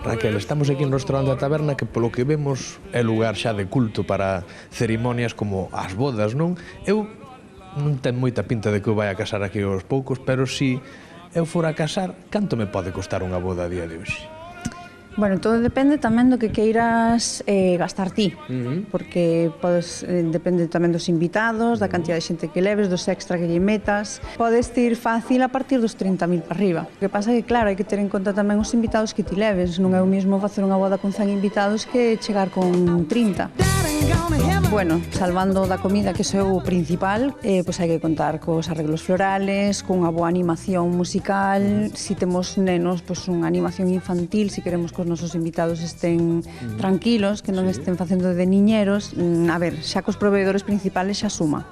Raquel, estamos aquí no restaurante da taberna que polo que vemos é lugar xa de culto para cerimonias como as bodas, non? Eu non ten moita pinta de que eu vai a casar aquí aos poucos, pero si eu fora a casar, canto me pode costar unha boda a día de hoxe? Bueno, todo depende tamén do que queiras gastar ti, porque depende tamén dos invitados, da cantidad de xente que leves, dos extra que lle metas. Podes ir fácil a partir dos 30.000 para arriba. O que pasa é que, claro, hai que ter en conta tamén os invitados que ti leves. Non é o mesmo facer unha boda con 100 invitados que chegar con 30. Bueno, salvando da comida, que iso é o principal, pois hai que contar cos arreglos florales, cunha boa animación musical, si temos nenos, pois unha animación infantil, si queremos que os nosos invitados estén tranquilos, que non estén facendo de niñeros. A ver, xa cos proveedores principales xa suma.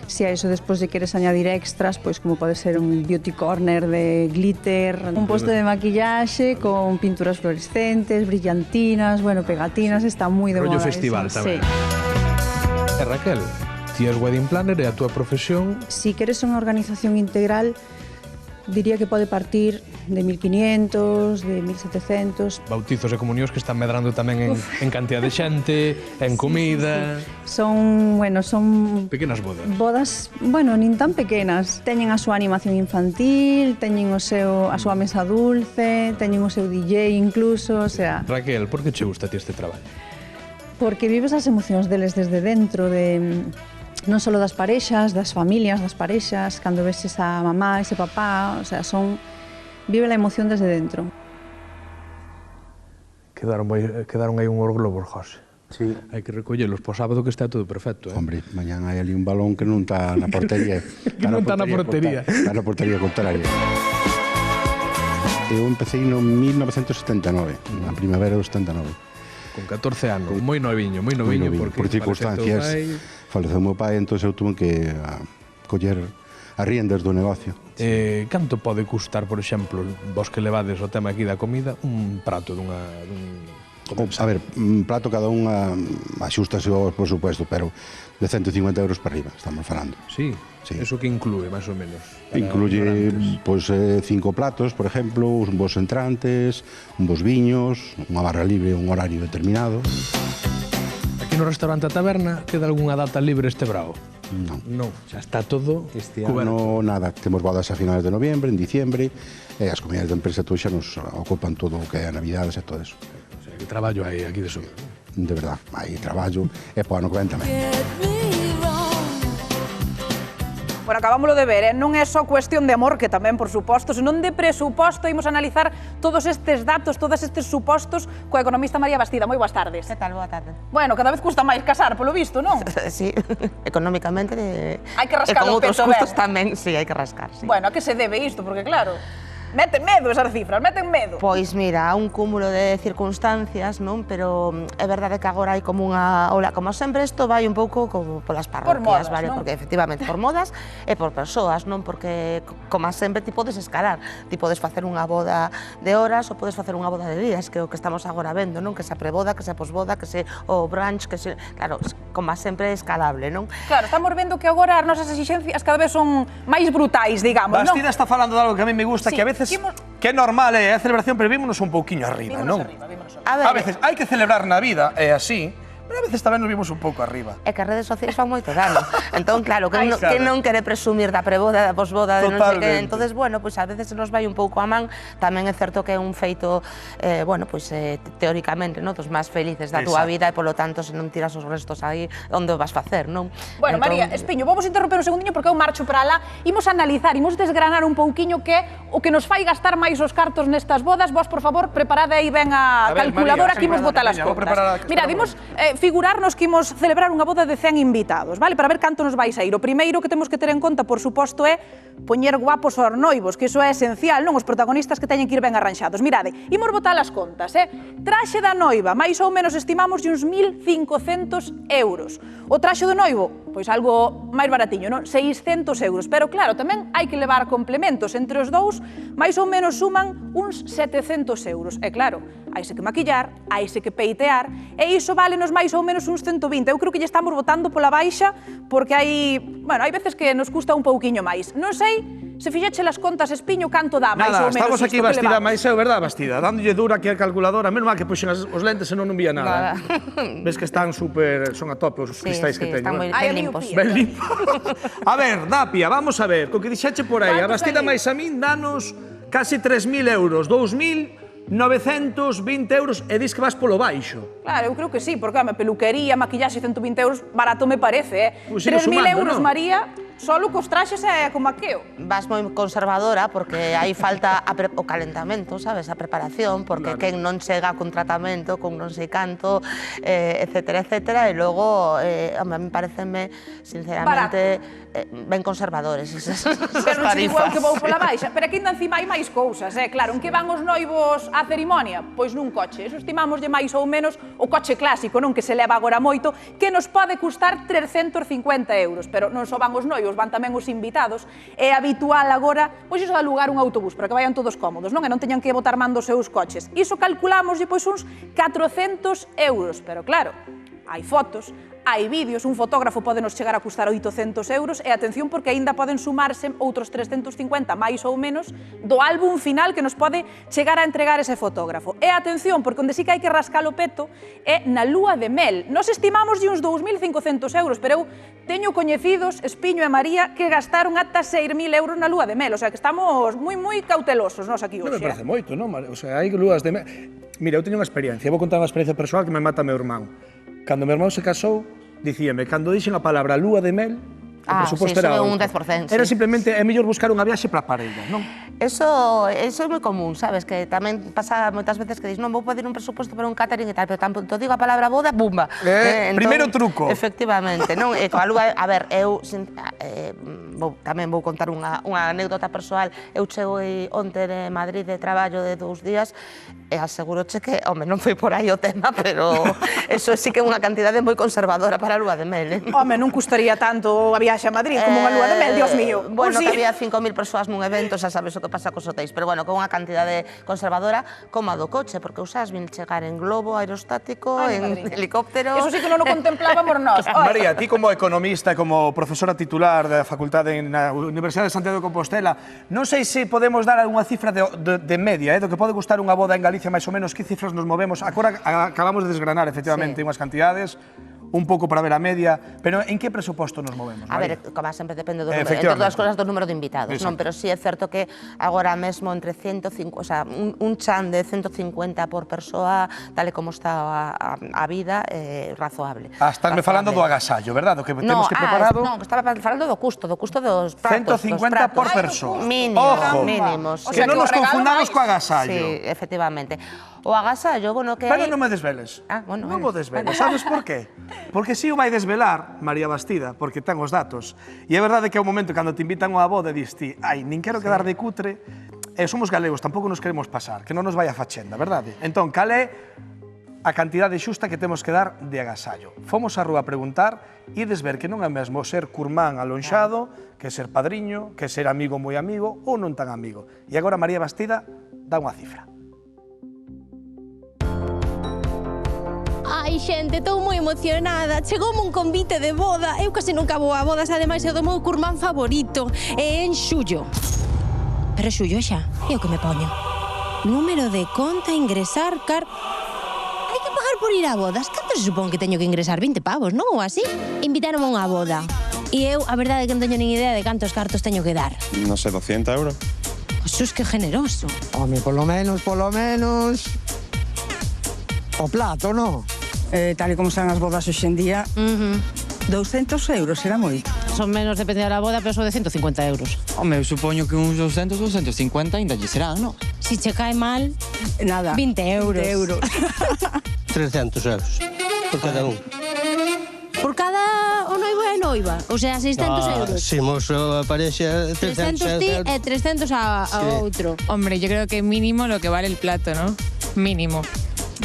Si a iso despois de queres añadir extras, pois como pode ser un beauty corner de glitter, un poste de maquillaxe con pinturas fluorescentes, brillantinas, bueno, pegatinas, está moi de moda. Rollo festival tamén. Sí. E Raquel, ti és wedding planner e a túa profesión? Si queres unha organización integral, diría que pode partir de 1.500, de 1.700. Bautizos e comunións que están medrando tamén en cantidad de xente, en comida... Son pequenas bodas. Bodas, bueno, nin tan pequenas. Teñen a súa animación infantil, teñen a súa mesa dulce, teñen o seu DJ incluso, o sea... Raquel, por que che gusta ti este traballo? Porque vives as emocións deles desde dentro, non só das parexas, das familias, das parexas, cando ves esa mamá, ese papá, o sea, vive a emoción desde dentro. Quedaron aí unhos globos, José. Sí. Hai que recollelos po sábado que está todo perfecto, Hombre, mañán hai ali un balón que non está na portería. Que non está na portería. Está na portería contraria. Eu empecé no 1979, na primavera do 79. Con 14 anos, moi noviño, por circunstancias. Faleceu o meu pai, entón eu tuve que coller as riendas do negocio. Canto pode custar, por exemplo, vos que levades o tema aquí da comida, un prato dun A ver, un plato cada un axústase por supuesto, pero de 150 euros para arriba estamos falando. Sí? Eso que inclúe, máis ou menos? Incluye, pois, 5 platos, por exemplo, uns bons entrantes, uns bons viños, unha barra libre, un horario determinado. Aquí no restaurante A Taberna, queda algunha data libre este brao? Non. Non, xa está todo Este ano nada, temos bodas a finales de noviembre, en diciembre, e as comunidades de empresa xa nos ocupan todo o que é a Navidades e todo eso. O sea, que traballo hai aquí de sobre. De verdad, hai traballo, e po ano que ven tamén. Bueno, acabámoslo de ver, non é só cuestión de amor, que tamén, por suposto, senón de presuposto. Imos analizar todos estes datos, todos estes supostos coa economista María Bastida. Moi boas tardes. Que tal? Boa tarde. Bueno, cada vez custa máis casar, polo visto, non? Sí, económicamente... Hai que rascar o peso, e con outros custos tamén, sí, hai que rascar, sí. Bueno, a que se debe isto? Porque, claro, meten medo esas cifras, meten medo. Pois mira, un cúmulo de circunstancias, non? Pero é verdade que agora hai como unha ola, como sempre, isto vai un pouco como polas parroquias, vale? non? Porque efectivamente por modas e por persoas, non? Porque como sempre ti podes escalar, ti podes facer unha boda de horas ou podes facer unha boda de días, que é o que estamos agora vendo, non? Que se preboda, que se posboda, que se o brunch, que se, claro, como sempre é escalable, non? Claro, estamos vendo que agora as nosas exigencias cada vez son máis brutais, digamos, non? Bastida está falando de algo que a mí me gusta, Sí, que a veces que é normal, é a celebración, pero vímonos un pouquiño arriba, non? Vímonos arriba. A ver, A veces hai que celebrar na vida, é así, pero a veces tamén nos vimos un pouco arriba. É que as redes sociais fan moito dano. Entón, claro, que non quere presumir da preboda, da posboda, de non sei que. Entonces, bueno, pois a veces se nos vai un pouco a man. Tamén é certo que é un feito, bueno, pois teóricamente, non, dos máis felices da túa vida e polo tanto, se non tiras os restos aí, onde o vas facer, non? Bueno, María, Espiño, vamos interromper un segundiño porque eu marcho para alá. Imos analizar, imos desgranar un pouquiño que o que nos fai gastar máis os cartos nestas bodas. Vos, por favor, preparade aí ben a calculadora que imos botar as contas. Mira, dimos figurarnos que imos celebrar unha boda de 100 invitados, vale? Para ver canto nos vai sair. O primeiro que temos que ter en conta, por suposto, é poñer guapos aos noivos, que iso é esencial, non? Os protagonistas que teñen que ir ben arranxados. Mirade, imos botar as contas, Traxe da noiva, máis ou menos estimamos de uns 1.500 euros. O traxe do noivo, pois algo máis baratiño, non? 600 euros. Pero claro, tamén hai que levar complementos. Entre os dous, máis ou menos suman uns 700 euros. E claro, haise que maquillar, haise que peitear, e iso válenos máis ou menos uns 120. Eu creo que lle estamos botando pola baixa, porque hai veces que nos custa un pouquiño máis. Non sei Se fixeche las contas, Espiño, canto dá máis Nada, ou menos estamos aquí isto que Bastida, levamos? máis eu, verdad, Bastida? Dándolle dura aquí a calculadora, menos mal que puxen os lentes e non vía nada. Ves que están super, son a tope os cristais que teño. Están moi Ai, ben limpos. Ben limpo. A ver, Dapia, vamos a ver, co que dixeche por aí, a Bastida máis a min danos casi 3.000 euros, 2.920 euros e dis que vas polo baixo. Claro, eu creo que sí, porque a peluquería, maquillaxe, 120 euros, barato me parece, Pois sigo 3.000 sumando, euros, non? María, solo cos traxes é como aqueo. Vas moi conservadora porque aí falta o calentamento, sabes, a preparación, porque quen non chega con tratamento, con non sei canto, etcétera, etcétera, e logo, a mí pareceme, sinceramente, ben conservadores esas Pero non che digo eu tarifas. que vou pola baixa, pero aquí encima hai máis cousas, claro, en que van os noivos á cerimonia? Pois nun coche, eso estimamoslle máis ou menos o coche clásico, non que se leva agora moito, que nos pode custar 350 euros, pero non só van os noivos, van tamén os invitados. É habitual agora, pois iso de alugar un autobús, para que vayan todos cómodos, non? E non teñan que botar mando os seus coches. Iso calculamoslle pois uns 400 euros, pero claro, hai fotos, hai vídeos, un fotógrafo pode nos chegar a custar 800 euros e atención porque aínda poden sumarse outros 350 máis ou menos do álbum final que nos pode chegar a entregar ese fotógrafo. E atención, porque onde sí que hai que rascar o peto é na lúa de mel. Nos estimamos de uns 2.500 euros, pero eu teño coñecidos, Espiño e María, que gastaron ata 6.000 euros na lúa de mel, o sea que estamos moi cautelosos nos aquí Non me hoxe. parece moito, non? O sea, hai lúas de... Mira, eu teño unha experiencia, vou contar unha experiencia persoal que me mata meu irmán. Cando meu irmán se casou, dicíame, cando dixen a palabra lúa de mel, o presuposto era un outro. 10%, Era sí. simplemente, é mellor buscar unha viaxe para a parella, non? Eso é moi común, sabes, que tamén pasa moitas veces que dis, non vou pedir un presuposto para un catering e tal, pero tanto digo a palabra boda, bumba. Primeiro truco. Efectivamente, non? E coa lúa, a ver, eu tamén vou contar unha anécdota persoal. Eu chego onte de Madrid de traballo de 2 días e aseguroche que, home, non foi por aí o tema, pero eso sí que é unha cantidade moi conservadora para a lúa de mel, Home, non custaría tanto a viaxe a Madrid como unha lúa de mel, Dios mío. Bueno, Pois que sí. había 5.000 persoas nun evento, xa sabes o que pasa cos hotéis, pero bueno, con unha cantidade conservadora como a do coche, porque usas vin chegar en globo aerostático, Ai, en madriña. helicóptero... Eso sí que non o contemplábamos nós. María, ti como economista e como profesora titular da facultade na Universidade de Santiago de Compostela, non sei se podemos dar algunha cifra de media, do que pode custar unha boda en Galicia, máis ou menos, que cifras nos movemos. Agora acabamos de desgranar, efectivamente, unhas cantidades, un pouco para ver a media, pero en que presuposto nos movemos, A María? ver, como sempre depende do número, entre Efectivamente. todas as cosas do número de invitados, non? Pero sí é certo que agora mesmo entre 150, o sea, un chan de 150 por persoa, tal e como está a vida, é razoable. Estásme falando do agasallo, verdad? Do que temos que preparado. Non, estaba falando do custo dos pratos. 150 por persoa. Mínimos. O Que sea, non nos que o regalo confundamos máis. co agasallo. Sí, efectivamente. O agasallo, bueno, que Pero hai... non me desveles. Bueno, Non vale. o desveles. Sabes por qué? Porque si o vai desvelar María Bastida, porque ten os datos. E é verdade que é o momento cando te invitan a unha boda e dis ti, ai, nin quero quedar de cutre, e somos galegos, tampouco nos queremos pasar, que non nos vai a fachenda, verdade? Entón, cal é a cantidade xusta que temos que dar de agasallo? Fomos á rúa a preguntar e desver que non é mesmo ser curmán alonxado, que ser padriño, que ser amigo moi amigo ou non tan amigo. E agora María Bastida dá unha cifra. Ai, xente, estou moi emocionada. Chegoume un convite de boda. Eu case nunca vou a bodas, ademais é do meu curmán favorito. É en xullo. Pero xullo xa, é o que me poño. Número de conta, ingresar, Hai que pagar por ir a bodas? Canto se supón que teño que ingresar? 20 pavos, non? Ou así? Invitaron a unha boda. E eu, a verdade, é que non teño nin idea de cantos cartos teño que dar. Non sei, 200 euros. Jesús, que generoso. Home, polo menos... O plato, non? Tal e como están as bodas hoxe en día, 200 euros era moito. Son menos, depende da boda, pero son de 150 euros. Home, eu supoño que uns 200 ou 150 ainda lle serán, non? Si che cae mal, Nada. 20 euros. 20 euros. 300 euros por cada un. Por cada o noivo e a noiva? O sea, 600 euros. Si mos a parexa 300 ti e 300 a outro. Hombre, yo creo que mínimo lo que vale el plato, ¿no? Mínimo.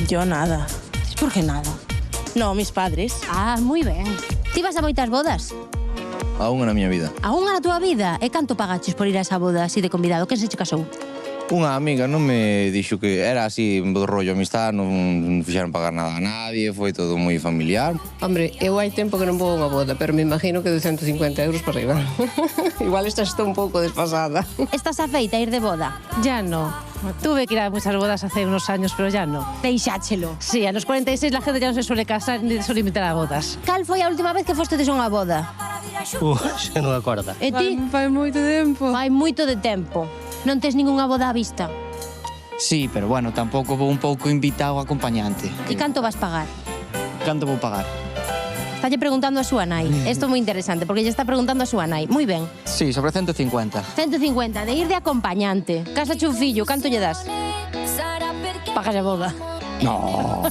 Yo nada. ¿Por qué nada? No, mis padres. Ah, moi ben. Ti vas a moitas bodas? A unha na miña vida. A unha na túa vida? E canto pagaches por ir a esa boda así de convidado? Quen se che casou? Unha amiga non me dixo que era así, do rollo amistad, non fixeron pagar nada a nadie, foi todo moi familiar. Hombre, eu hai tempo que non vou a unha boda, pero me imagino que de 150 euros para arriba. Igual esta estou un pouco desfasada. Estás afeita a ir de boda? Ya no. Tuve que ir a muchas bodas hace unos años, pero ya no. Deixáchelo. Sí, a los 46 la gente ya no se suele casar ni suele invitar a bodas. Cal foi a última vez que fostedes a unha boda? Xa non acorda. E ti? Fai moito tempo. Fai moito de tempo. Non tes ningunha boda á vista? Sí, pero bueno, tampouco vou un pouco invitado acompañante. E canto vas pagar? Canto vou pagar? Estalle preguntando a súa nai. Isto é moi interesante, porque lle está preguntando a súa nai. Moi ben. Sí, sobre 150. 150, de ir de acompañante. Cásache un fillo, canto lle das? Pagas a boda. No,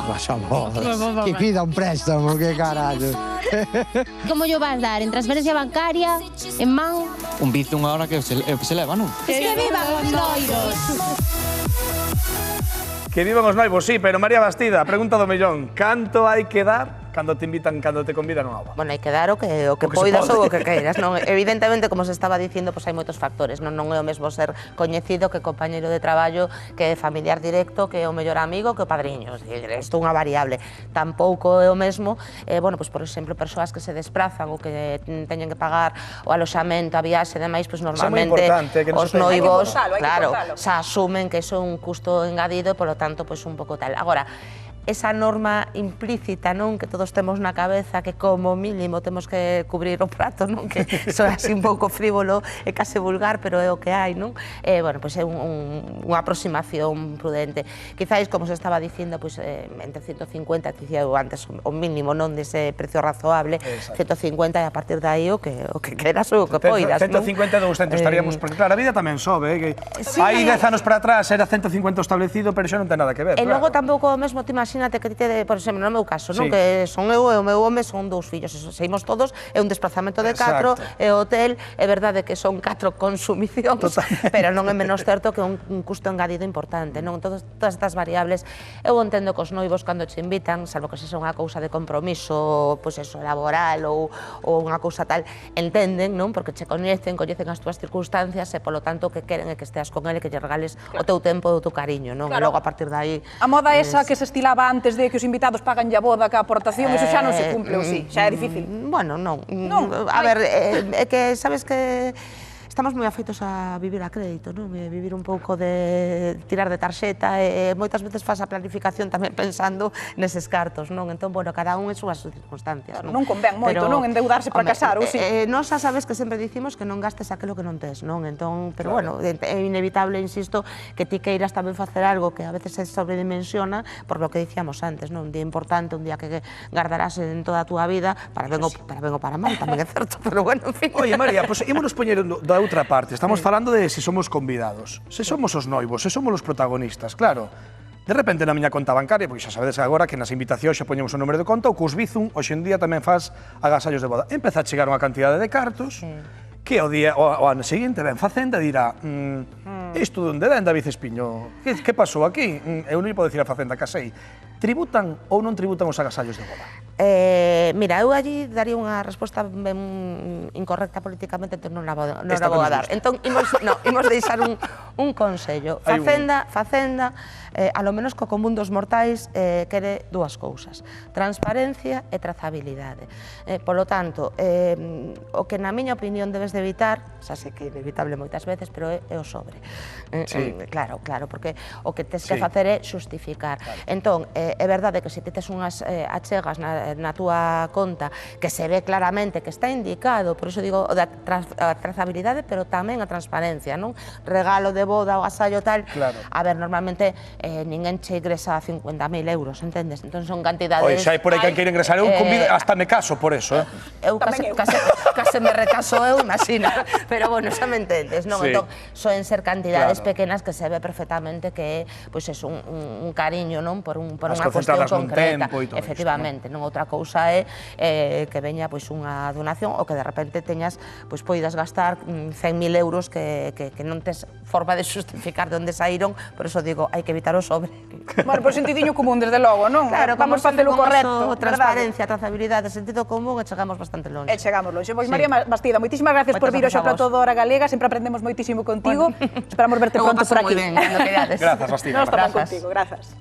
pagas a boda. Que pida un préstamo, que carallo. Como yo vas dar? En transferencia bancaria? En man? Un bici unha hora que se leva, non? Es que vivan os noivos. Que vivan os noivos, sí, pero María Bastida, pregunta do millón. Canto hai que dar cando te invitan, cando te convidan a unha boda? Bueno, hai que dar o que poidas ou o que queiras, non? Evidentemente, como se estaba dicindo, pois hai moitos factores, non é o mesmo ser coñecido que compañeiro de traballo, que familiar directo, que o mellor amigo, que o padriño. Isto é unha variable. Tampouco é o mesmo, bueno, pois, por exemplo, persoas que se desprazan ou que teñen que pagar o aloxamento, a viaxe e demais, pois normalmente os noivos, claro, xa asumen que iso é un custo engadido e, polo tanto, pois un pouco tal. Agora, esa norma implícita, non, que todos temos na cabeza, que como mínimo temos que cubrir o prato, non, que iso é así un pouco frívolo e case vulgar, pero é o que hai, non? Bueno, pois é unha aproximación prudente. Quizáis, como se estaba dicindo, pois entre 150, dicía eu antes, o mínimo, non, dese precio razoable, 150 e a partir de aí o que queras ou o que poidas, non? 150 e 200 estaríamos, porque claro, a vida tamén sobe, que hai 10 anos para atrás era 150 establecido, pero xa non ten nada que ver. E logo tampouco o mesmo, te imagínate que te, por exemplo, no meu caso, non, que son eu e o meu home son 2 fillos, seguimos todos, é un desplazamento de 4, é hotel, é verdade que son 4 consumicións, pero non é menos certo que un custo engadido importante, non? Todas estas variables, eu entendo que os noivos cando che invitan, salvo que se son unha cousa de compromiso, pois eso, laboral ou unha cousa tal, entenden, non? Porque che coñecen as túas circunstancias e, polo tanto, que queren é que esteas con ele, que lle regales o teu tempo e o teu cariño, non? E logo, a partir de aí... A moda esa que se estilaba antes de que os invitados pagan a boda ca aportación, iso xa non se cumple, ou si? Xa é difícil? Bueno, non. A ver, é que, sabes que... Estamos moi afeitos a vivir a crédito, non? Vivir un pouco de tirar de tarxeta e moitas veces faz a planificación tamén pensando neses cartos, non? Entón, bueno, cada un en súas circunstancias, non? Non convén moito, non? Endeudarse para casar, ou si? Nós xa sabes que sempre dicimos que non gastes aquilo que non tes, non? Entón, pero bueno, é inevitable, insisto, que ti queiras tamén facer algo que a veces se sobredimensiona por lo que dicíamos antes, non? Un día importante, un día que gardarás en toda a túa vida, para ben ou para mal, tamén é certo, pero bueno, en fin. Oye, María, pois ímonos poñer da outra parte. Estamos falando de se somos convidados, se somos os noivos, se somos os protagonistas, claro. De repente na miña conta bancaria, porque xa sabedes agora que nas invitacións xa poñemos o número de conta, o cus Bizum, hoxe en día tamén faz agasallos de boda. Empeza a chegar unha cantidade de cartos, que o ano seguinte ven Facenda e dirá isto onde ven, David Espiño? Que pasou aquí? Eu non podo dicir a Facenda, casei. Tributan ou non tributan os agasallos de boda? Mira, eu allí daría unha resposta ben incorrecta políticamente, entón non a vou a dar. Entón, imos deixar un consello. Facenda, a lo menos co común dos mortais, quere dúas cousas: transparencia e trazabilidade. Polo tanto, o que na miña opinión debes de evitar, xa sei que é inevitable moitas veces, pero é o sobre. Claro, porque o que tes que facer é xustificar. Entón, é verdade que se ti tes unhas achegas na túa conta que se ve claramente que está indicado, por iso digo a trazabilidade, pero tamén a transparencia, non? Regalo de boda, o agasallo tal, a ver, normalmente ninguén che ingresa 50.000 euros, entendes? Entón son cantidades... Oi, xa hai por aí que quere ingresar, eu hasta me caso por eso, Eu case me recaso eu, imagina, pero bueno, xa me entendes, non? Entón, soen ser cantidades pequenas que se ve perfectamente que é, pois, un cariño, non? Por unha cuestión concreta, efectivamente, non? O outra cousa é que veña pois unha donación ou que de repente teñas, pois poidas gastar 100.000 euros que non tes forma de justificar de onde saíron, por eso digo, hai que evitar o sobre. Bueno, por sentidiño común, desde logo, non? Claro, vamos a facelo correcto, transparencia, trazabilidade, sentido común e chegamos bastante longe. E chegamos longe. Pois María Bastida, moitísimas gracias por vir hoxe ao Plató da Hora Galega, sempre aprendemos moitísimo contigo. Esperamos verte pronto por aquí. Moi ben, cando querades. Grazas, Bastida. Nós tamén contigo, grazas.